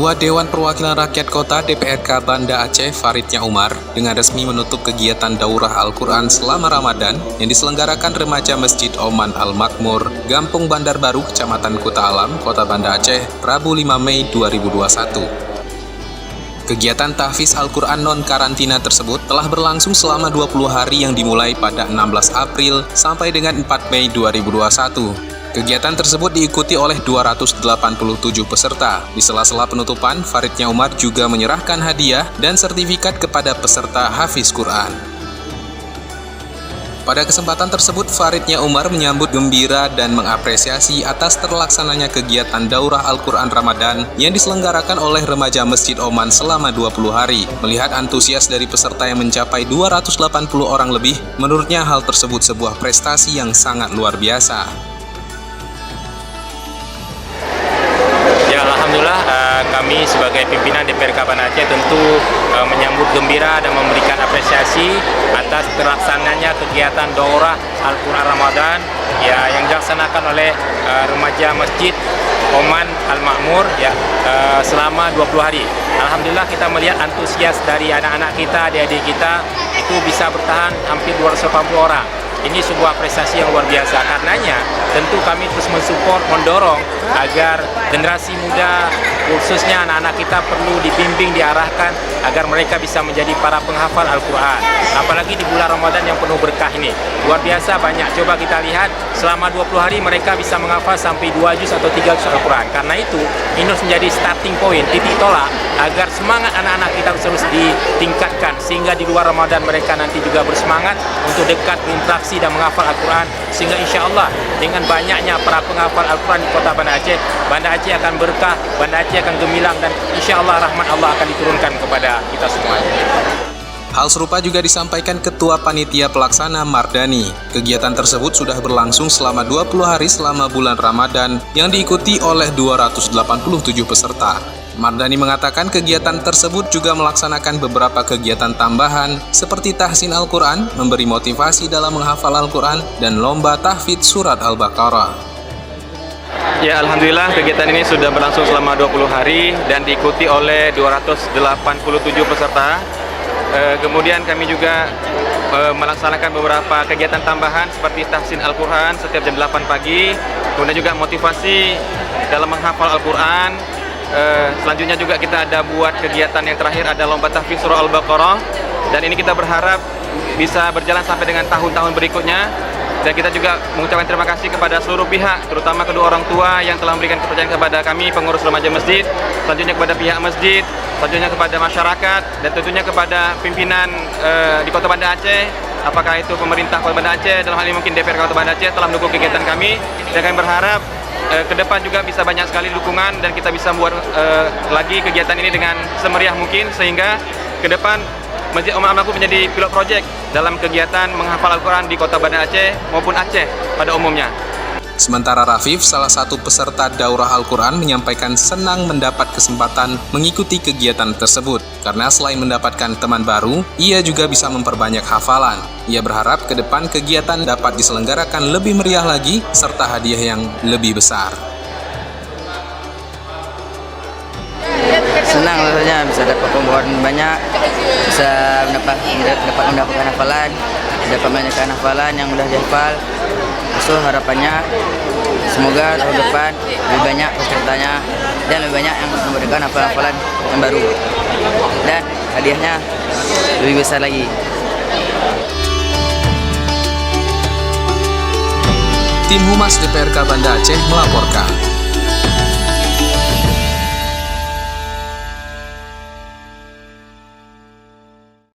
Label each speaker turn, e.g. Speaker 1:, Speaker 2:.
Speaker 1: Ketua Dewan Perwakilan Rakyat Kota DPRK Banda Aceh Faridnya Umar dengan resmi menutup kegiatan Daurah Al-Quran selama Ramadan yang diselenggarakan remaja Masjid Oman Al-Makmur, Gampung Bandar Baru, Kecamatan Kuta Alam, Kota Banda Aceh, Rabu 5 Mei 2021. Kegiatan tahfiz Al-Quran non-karantina tersebut telah berlangsung selama 20 hari yang dimulai pada 16 April sampai dengan 4 Mei 2021. Kegiatan tersebut diikuti oleh 287 peserta. Di sela-sela penutupan, Faridnya Umar juga menyerahkan hadiah dan sertifikat kepada peserta Hafiz Quran. Pada kesempatan tersebut, Faridnya Umar menyambut gembira dan mengapresiasi atas terlaksananya kegiatan Daurah Al-Quran Ramadan yang diselenggarakan oleh remaja Masjid Oman selama 20 hari. Melihat antusias dari peserta yang mencapai 280 orang lebih, menurutnya hal tersebut sebuah prestasi yang sangat luar biasa.
Speaker 2: Alhamdulillah kami sebagai pimpinan DPRK Banda Aceh tentu menyambut gembira dan memberikan apresiasi atas terlaksananya kegiatan Daurah Al-Quran Ramadan yang dilaksanakan oleh remaja Masjid Oman Al-Makmur selama 20 hari. Alhamdulillah kita melihat antusias dari anak-anak kita, adik-adik kita itu bisa bertahan hampir 280 orang. Ini sebuah prestasi yang luar biasa. Karenanya tentu kami terus mensupport, mendorong agar generasi muda, khususnya anak-anak kita perlu dibimbing, diarahkan agar mereka bisa menjadi para penghafal Al-Quran. Apalagi di bulan Ramadan yang penuh berkah ini. Luar biasa banyak. Coba kita lihat selama 20 hari mereka bisa menghafal sampai 2 juz atau 3 juz Al-Quran. Karena itu ini harus menjadi starting point, titik tolak agar semangat anak-anak kita terus ditingkatkan sehingga di luar Ramadan mereka nanti juga bersemangat untuk dekat berinteraksi dan menghafal Al-Quran, sehingga insya Allah dengan banyaknya para penghafal Al-Quran di kota Banda Aceh akan berkah, Banda Aceh akan gemilang, dan insya Allah rahmat Allah akan diturunkan kepada kita semua.
Speaker 1: Hal serupa juga disampaikan Ketua Panitia Pelaksana Mardani. Kegiatan tersebut sudah berlangsung selama 20 hari selama bulan Ramadan yang diikuti oleh 287 peserta. Mardani mengatakan kegiatan tersebut juga melaksanakan beberapa kegiatan tambahan seperti tahsin Al-Quran, memberi motivasi dalam menghafal Al-Quran, dan lomba tahfidz surat Al-Baqarah.
Speaker 3: Ya, alhamdulillah kegiatan ini sudah berlangsung selama 20 hari dan diikuti oleh 287 peserta. Kemudian kami juga melaksanakan beberapa kegiatan tambahan seperti tahsin Al-Quran setiap jam 8 pagi, kemudian juga motivasi dalam menghafal Al-Quran. Selanjutnya juga kita ada buat kegiatan yang terakhir, ada lomba tahfidz surah Al-Baqarah, dan ini kita berharap bisa berjalan sampai dengan tahun-tahun berikutnya. Dan kita juga mengucapkan terima kasih kepada seluruh pihak, terutama kedua orang tua yang telah memberikan kepercayaan kepada kami, pengurus remaja masjid, selanjutnya kepada pihak masjid, selanjutnya kepada masyarakat, dan tentunya kepada pimpinan di Kota Banda Aceh, apakah itu pemerintah Kota Banda Aceh, dalam hal ini mungkin DPRK Kota Banda Aceh telah mendukung kegiatan kami, dan kami berharap ke depan juga bisa banyak sekali dukungan dan kita bisa membuat lagi kegiatan ini dengan semeriah mungkin, sehingga ke depan Masjid Oman Al-Makmur menjadi pilot project dalam kegiatan menghafal Al-Quran di Kota Banda Aceh maupun Aceh pada umumnya.
Speaker 1: Sementara Rafif, salah satu peserta Daurah Al-Quran, menyampaikan senang mendapat kesempatan mengikuti kegiatan tersebut karena selain mendapatkan teman baru, ia juga bisa memperbanyak hafalan. Ia berharap ke depan kegiatan dapat diselenggarakan lebih meriah lagi serta hadiah yang lebih besar.
Speaker 4: Senang rasanya bisa dapat pembawaan banyak, bisa mendapatkan hafalan, dapat banyakkan hafalan yang mudah dihafal. So harapannya semoga tahun depan lebih banyak pesertanya dan lebih banyak yang memberikan hafalan-hafalan yang baru, dan hadiahnya lebih besar lagi.
Speaker 1: Tim Humas DPRK Banda Aceh melaporkan.